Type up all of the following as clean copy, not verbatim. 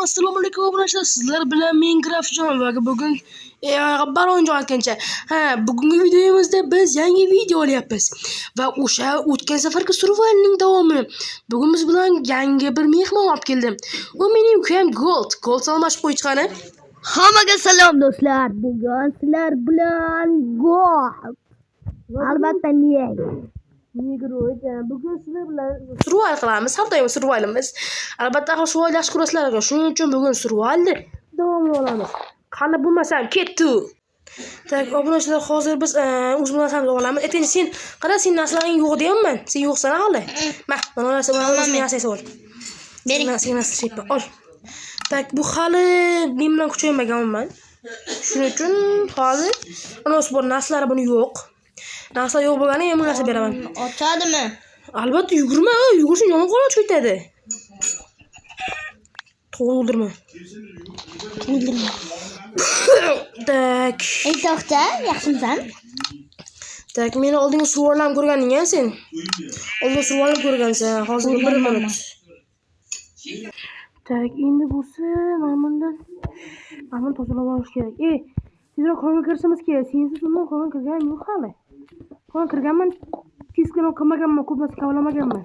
assalomu alaykum obunachilar. Sizlar bilan Minecraft jonivorga bugun baron jon aytgancha. Bugungi videomizda biz yangi video olyapmiz va o'sha o'tgan safargi survivalning davomi. Bugun biz bilan yangi bir mehmon olib keldim. U mening ukam Gold almashib qo'ychani. Hammaga salom do'stlar. Bugun sizlar bilan Gold. Albatta bugun sizlar bilan survival qilamiz. Har doim survivalimiz. Albatta survival yaxshi ko'rasizlar. Shuning uchun bugun survivalni davomini olamiz. Qani bo'lmasam ketdi. Tak, obunachilar, hozir biz o'z narsamizni olamiz. Endi sen qara, sen narslaring yo'q deyapman. Sen yo'qsan hali. Mana narsa ol. Bering. Narsa ol. Tak, bu hali men bilan kuchaymaganman. Shuning uchun hozir ana o'sbor narsalari buni yo'q. Narsa yo'q bo'lgani men narsa beraman. Ochadimi? Albatta yugurma, yugursin yomon qo'lga cho'ytadi. To'ldirma. Tak. Ey doktor, yaxshimisan? Tak, meni oldingi survivallarni ko'rganing-a sen? Oldingi survivalni ko'rgansan, hozir 1 minut. Tak, endi bo'lsa mana tozalab olish kerak. Tezroq xonga kirishimiz kerak. Sensiz undan xonga kirganim yo'q hali. Xonga kirganman, tezkina qilmaganman, ko'p narsa kavlamaganman.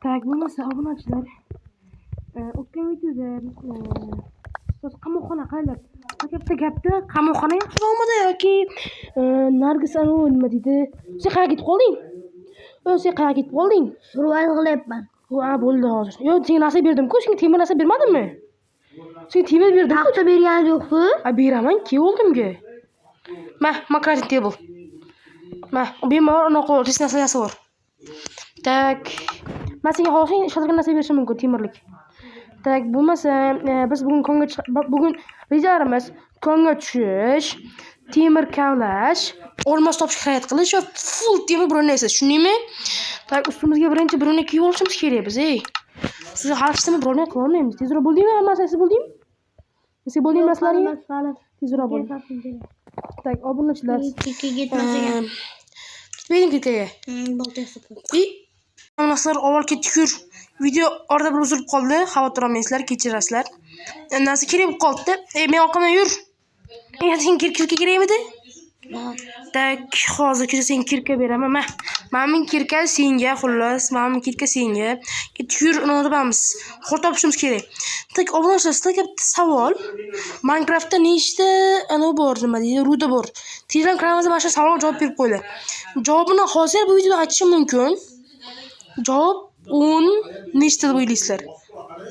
Tak, bo'lmasa obunachilar. O'tgan videoda biz qamoqxona qaylar? Katta gapda qamoqxona yaxshiroqmidi yoki Nargis nima deydi? Sen qayerga ketib qolding? Sen qayerga ketib qolding? Survival qilyapman. Bo'ldi hozir. Yo'q, senga narsa berdim-ku, senga temir narsa bermadimmi? Senga temir berdim-ku. Taxta berganing yo'q-ku? Beraman-ki oldimga. Crafting table. Bemalol unaqa ol, hech narsa yasavor. Tak. Men senga hozir ishlatilgan narsa berishim mumkin, temirlik. Tak, bo'lmasa biz bugun rejalarimiz konga tushish, temir kavlash, olmos topish xarajat qilish va full temir bronaysiz, tushundingmi? Tak, ustimizga birinchi brona kiyib olishimiz kerak biz, Siz hafsini brona qila olmaymiz. Tezroq bo'ldingmi? Hammasi siz bo'ldingmi? Siz bo'ldingmi maslaringiz? Tezroq bo'l. Tak, obunachilar. Ketmasin. Ketmaydim ketgaga. Bo'ldi. Narsalar avval ketdik. Video orada bir uzilib qoldi. Xavotir olmaysizlar, kechirasizlar. Narsa kerak bo'lib qoldi. Men orqamdan yur. Sen kirka kerakmidi? Tak, hozir sen kirka beraman. Mana kirka senga, xullas, mana kirka senga. Ketdik, yur, uni topamiz. Xor topishimiz kerak. Tak, obunachilar, sizlarga bitta savol. Minecraftda nechta bor, nima deydi, ruda bor. Telegram kanalimizda mana shu savolga javob berib qo'yinglar. Javobini hozir bu videoda aytishim mumkin. Javob 10 nechta deb o'ylaysizlar?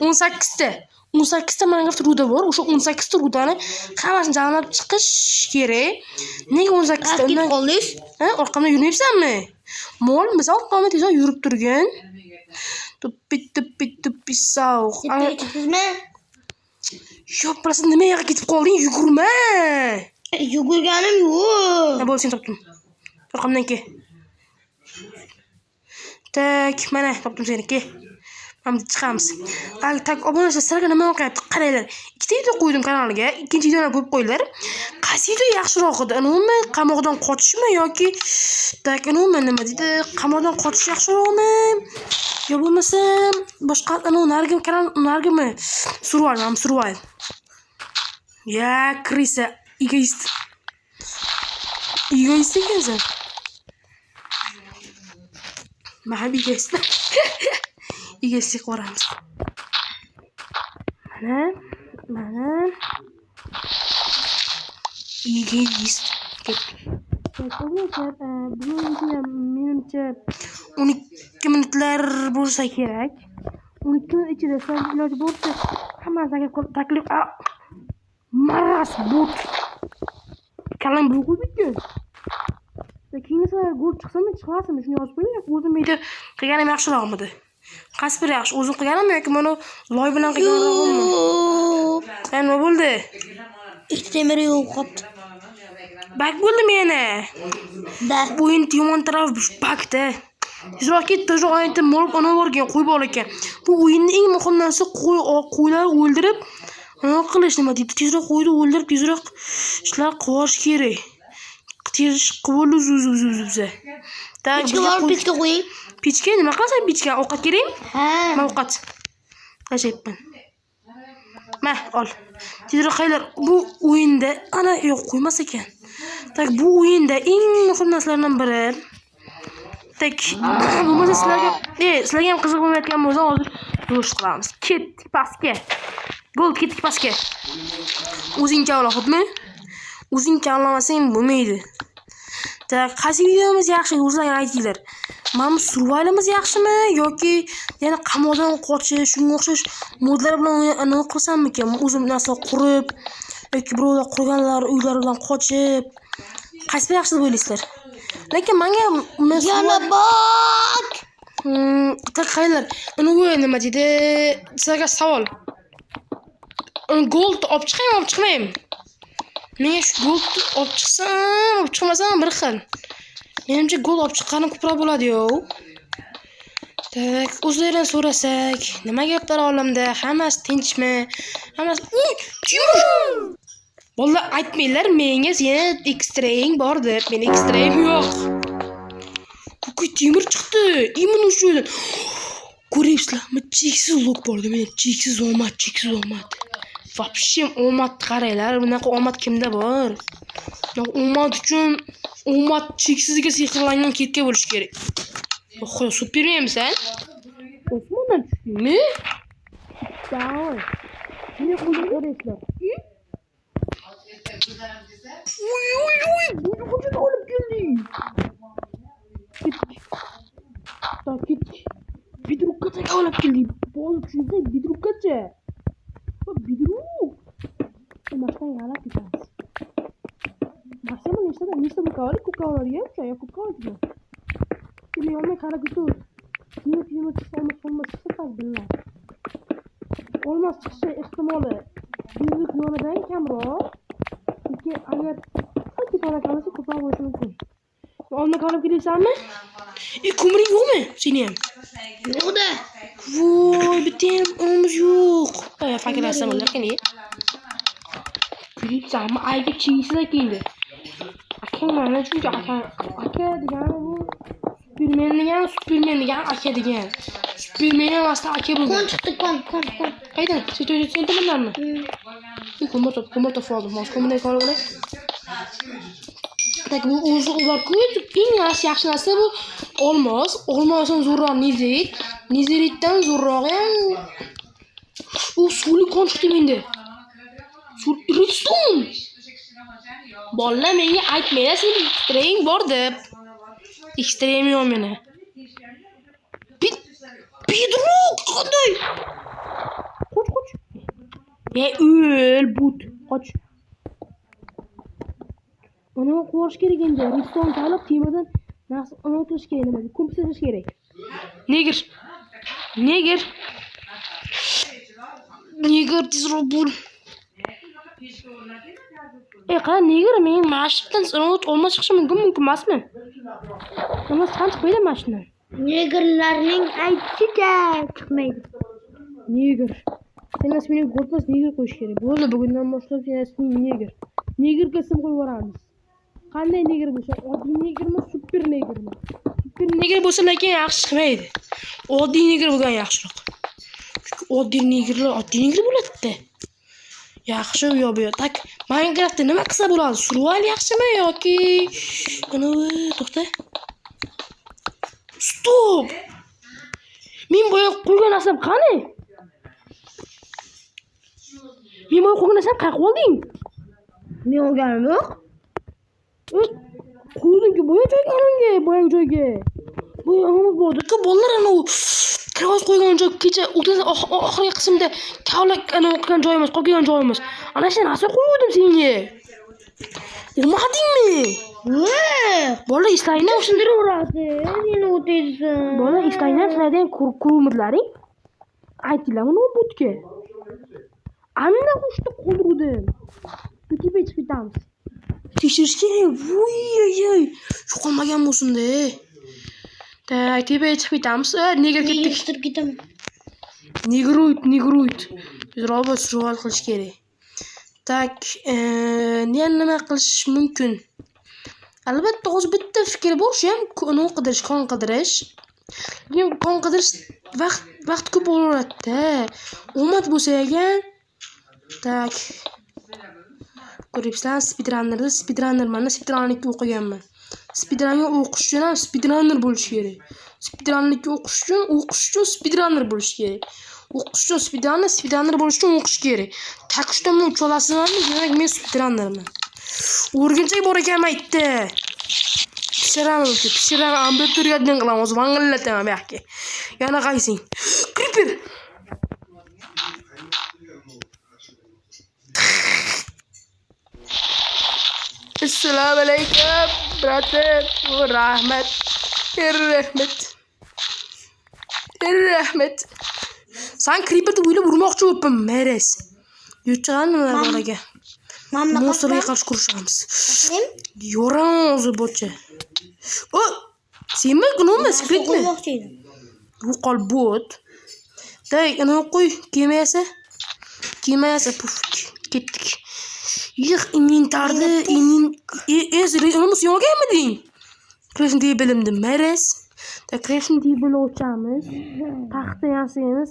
18 ta. 18 ta Minecraft ruda bor. O'sha 18 ta rudani hammasini jamlab chiqish kerak. Nega 18 ta? Undan qoldingiz? Orqamda yurmayapsanmi? Mol, biz orqamda tezroq yurib turgin. Tuppi sauq. Ketdingizmi? Yo'q, bilasan nima yoqqa ketib qolding? Yugurma. Yugurganim yo'q. Bo'ldi, sen topdim. Orqamdan kel. Tak, mana topdim seni, kel. Hamda chiqamiz. Tak, obunachilar, sizlarga nima yoqyapti? Qaranglar. Ikkita video qo'ydim kanalga. Ikkinchi videoni ko'rib qo'yinglar. Qaysi video yaxshiroq edi? Umuman qamoqdan qochishmi yoki tak, umuman nima deydi? Qamoqdan qochish yaxshiroqmi? Yo bo'lmasa boshqa nargimi? Survival. Ya, krisa, egoist ekansan. Mana egoist. Egoistlik qilamiz. Mana. Egoist. Bugun menimcha 12 minutlar bo'lsa kerak. 12 minut ichida siz iloji bo'lsa hammasiga taklif maras bot. Kalang bu qo'yibdi. Keyin esa gol chiqsa-mi, chiqmasin, shuni yozib qo'ying. O'zim video qilganim yaxshiroqmidi? Qaysi biri yaxshi? O'zim qilganimmi yoki mana loy bilan qilganimmi? Nima bo'ldi? Ikkita temir yo'q qoldi. Bak bo'ldimi yana? Bu endi yomon taraf bakda. Tezroq aytib mol ona borgan, qo'yib olakan. Bu o'yinning eng muhim narsasi qo'ylar o'ldirib, nima qilish, nima deydi? Tezroq qo'yni o'ldirib, tezroq ishlar qilish kerak. Tez qilib o'z-o'zimizga. Pechka qo'ying. Pechka nima qilasan? Pechka ovqat kerakmi? Ha. Men ovqat tashlayapman. Mah, ol. Tezroq qaylar. Bu o'yinda ana yo'q qo'ymas ekan. Tak, bu o'yinda eng muhim narsalardan biri. Tak, bo'lmasa sizlarga ham qiziq bo'lmayotgan bo'lsa, hozir yo'sh qilamiz. Ketdik pastga. Gol ketdik pastga. O'zing kavla, xo'pmi? O'zing kavlamasang bo'lmaydi. Tak, qaysi videomiz yaxshi? O'zinglar aytinglar. Mana bu survivalimiz yaxshimi yoki yana qamoqdan qochish, shunga o'xshash modlar bilan nima qilsammikan? O'zim narsa qurib yoki birovlar qurganlar uylaridan qochib, qaysi yaxshi deb o'ylaysizlar? Lekin menga Yana bak. Tak, qaylar. Uni nima deydi? Sizlarga savol. Gold olib chiqaymi, olib chiqmaymi? Menga shu gold olib chiqsam, olib chiqmasam bir xil. Menimcha gol olib chiqqanim ko'proq bo'ladi-yu. Tak, o'zlaridan so'rasak, nima gaplar olamda? Hammasi tinchmi? Hammasi Timur! Bolalar aytmanglar, menga yana ekstraying bor deb. Men ekstrayim yo'q. Qo'y Timur chiqdi. Imon o'shadan. Ko'ryapsizlarmi? Cheksiz lok bor edi. Men cheksiz omad. Вообще omad qaranglar. Bunaqa omad kimda bor? Omad uchun omad cheksizga sehrlangan ketga bo'lish kerak. Xo'sh, Supermenmisan? Osmondan tushdingmi? Davay. Nima qilyapsizlar? Bu qo'chini olib keldik. Ketdik. Bidrukkacha olib keldik. Bo'lib tushunsa bidrukkacha. Bidruk. Mashtan g'alab ketamiz. Maximum nechta buqalar? Kuqalarga o'xshaydi, kuqalarga. Kimga olmay qarab tur. Kimga olmas chiqsa billah. Olmas chiqishi ehtimoli yuzlik yonidan kamroq. Lekin agar qancha qara qilsa ko'proq bo'lishi mumkin. Olmay qolib kelaysanmi? Ko'miring yo'qmi? Seni ham. Yo'qda. Voy, bitta ham o'miz yo'q. Fakrasam bo'lar ekan. Kulibsanmi? Ayga chiysiz endi. Akang mana chunki aka degani bu Superman degan aka degan. Superman emasdan aka bo'ldi. Kon chiqdi, kon. Qaydan? Sentamanmi? Ko'mir oldim. Hozir bunday qolib o'ray. Tak, bu o'zi ular-ku eng yaxshi narsa bu olmos. Olmosdan zo'rroq nezerit. Nezeritdan zo'rroq ham u suvli kon chiqdi menda. Redstone. Bolalar menga aytmaylar, sen ekstraying bor deb. Ekstrayim yo'q meni. Bidruk qanday? Qoch. O'l but. Qoch. Mana qo'rish kerak endi. Redstone olib temirdan narsa qilish kerak nima? Kompensatsiya kerak. Neger tezroq bo'l. Qani neger men mashqdan olmas chiqishi mumkin emasmi? Nima qancha qo'ydi mashqdan? Negerlarning aytishicha chiqmaydi. Neger. Sen ismini qo'ymas neger qo'yish kerak. Bo'ldi, bugundan boshlab sen isming neger. Negerga ism qo'yib yuboramiz. Qanday neger bo'lsa, oddiy negermi, super negermi? Super neger bo'lsa lekin yaxshi chiqmaydi. Oddiy neger bo'lgan yaxshiroq. Chunki oddiy neger bo'ladi-da. Yaxshi u yo'q bu. Tak, Minecraftda nima qilsa bo'ladi? Survival yaxshimi yoki to'xta. Stop. Men boya qo'ygan narsam qani? Qayerga qo'yding? Men olganim yo'q. Qo'yding-ku boya joyga. Boya omad bordi-ku, bolalar ana u kravot qo'ygan joy kecha oxirgi qismda kavlak o'qigan joyimiz, qolgan joyimiz. Ana shu narsa qo'ydim senga. Urmadingmi? Bola istayinglar o'shanda uradi. Meni o'taysan. Bola istayinglar sizlardan ko'rumidlaring. Aytinglar uni butga. Anna qo'shdi qoldirdim. Tepaga chiqib ketamiz. Tekshirish kerak. Voy. Yo'qolmagan bo'lsin-da. Tepaga chiqib ketamiz. Nega ketdik? Yig'ishtirib ketaman. Negroid. Robot survival qilish kerak. Tak, nima qilish mumkin? Albatta, hozir bitta fikr bor, shu ham qon qidirish. Lekin qon qidirish vaqt ko'p olaveradi-da. Omad bo'lsa ekan, Tak. Ko'ryapsizlar, speedrunnerman, speedrunnerlikka o'qiganman. Speedrunga o'qish uchun ham speedrunner bo'lish kerak. Speedrunlikka o'qish uchun speedrunner bo'lish kerak. O'qish uchun speedrunner bo'lish uchun o'qish kerak. Takishdan men ucha olasizlarmi? Demak, men speedrunnerman. O'rgimchak bor ekan aytdi. Pishiraman, ambulatoriyaddan qilamiz, vangillataman bu yoqqa. Yana qaysing? Creeper. Assalomu alaykum, brother. Rahmat. Sen creeperni o'ylab urmoqchi bo'libman, meres. Yo'qchigan nima bor ekan? Monsterga qarshi kurashamiz. Yo'ramiz bo'cha. O, senmi, gunimi, skritmi? Yo'qol bot. Day, ana qo'y, kelmaysa, puf, ketdik. Yig' inventarda, unimiz yo'qamiding? Crafting table'imda meres. Da crafting table ochamiz. Taxta yasaymiz.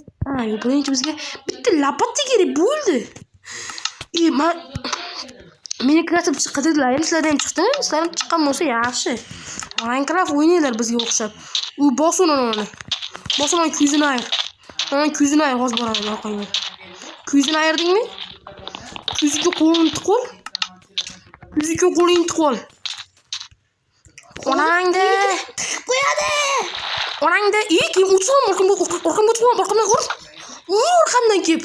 Birinchi bizga bitta lapatcha kerak bo'ldi. Meni kreativ chiqadilar. Sizlardan chiqdimi? Sizlardan chiqqan bo'lsa yaxshi. Minecraft o'ynaylar bizga o'xshab. U bosun uni. Bosun ko'zini ayir. Ko'zini ayir, hozir boraman orqangga. Ko'zini ayirdingmi? Ko'ziga qo'lingni tiqol. Onangda qo'yadi. Onangda kim o'tsin, orqamdan ur. Orqamdan kelib.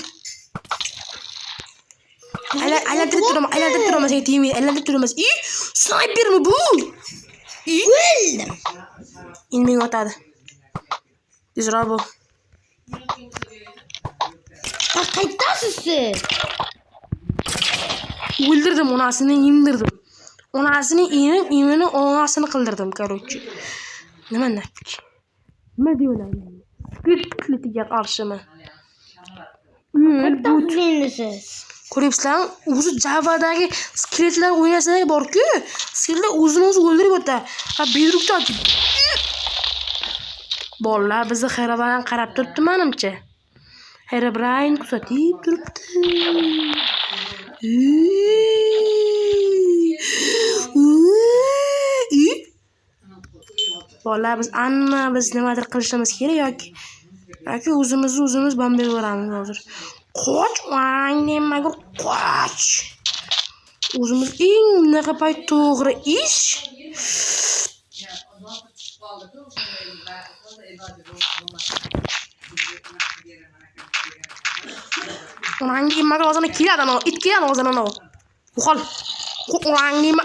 Aylantirib turaman, sen tegmay, aylantirib turaman. Snipermi bu? O'ldim. Endi menga otadi. Tezroq bo'l. Qaytasiz siz? O'ldirdim, onasini yemirdim. Onasini emini onasini qildirdim, короче. Nima deyapti? Skletiga qarshimi? Qaytasiz? Ko'ryapsizlarmi? O'zi Javadagi skeletlar o'ynasa bor-ku, skeletlar o'zini o'ldirib o'tadi. Bedrockda bolalar bizni Herobrine qarab turibdi, menimcha. Herobrine kuzatib turibdi. Bolalar biz nimadir qilishimiz kerak yoki o'zimiz bomba beramiz hozir. Qoch, nimaga qoch. O'zimiz eng bunaqa payt to'g'ri ish. Onangga nimaga o'zini keladi ana, it keladi o'zini ana. Yo'qol. Onangga nima?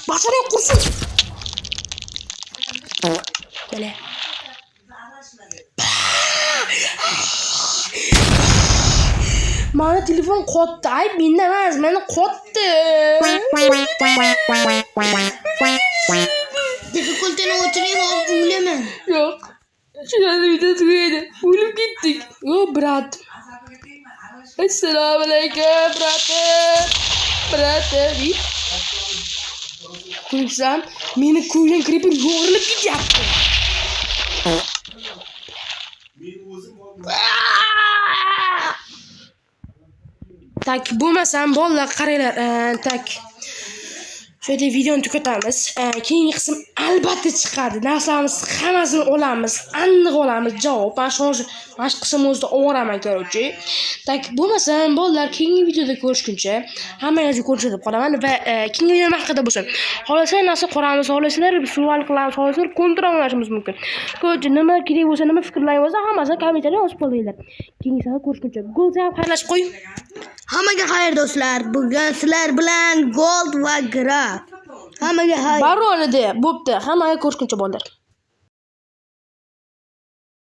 Bashariy qursin. Mana. Mana telefon qotdi. Ay, menda emas, meni qotdi. Difficulty'ni o'chiring, o'laman. Yo'q. Shunday video tugaydi. O'lib ketdik. Brat. Assalomu alaykum, brother. Ko'rsam, meni ko'ygan creeper yo'g'rilib ketyapti. Tak, bo'lmasam bolalar qaranglar, tak. Shu yerda videoni tugatamiz. Keyingi qism albatta chiqadi. Narsalarimiz hammasini olamiz, aniq olamiz javob. Men shu qism o'zida o'raman, короче. Tak, bo'lmasam bolalar keyingi videoda ko'rishguncha hammangizga ko'rishib qolaman va keyingi video haqida bo'lsin. Xohlasangiz narsa ko'ramiz, xohlasangiz survival qilamiz, xohlasangiz kontrol qilishimiz mumkin. Ko'rchi, nima kerak bo'lsa, nima fikrlaringiz bo'lsa, hammasini kommentariyada yozib qo'yinglar. Keyingi safar ko'rishguncha Gold xayrlashib qo'y. Hammaga xayr do'stlar. Bugun sizlar bilan Gold va Graf. Hammaga xayr. Baronida bo'pti. Hammaga ko'rishguncha bo'ldi.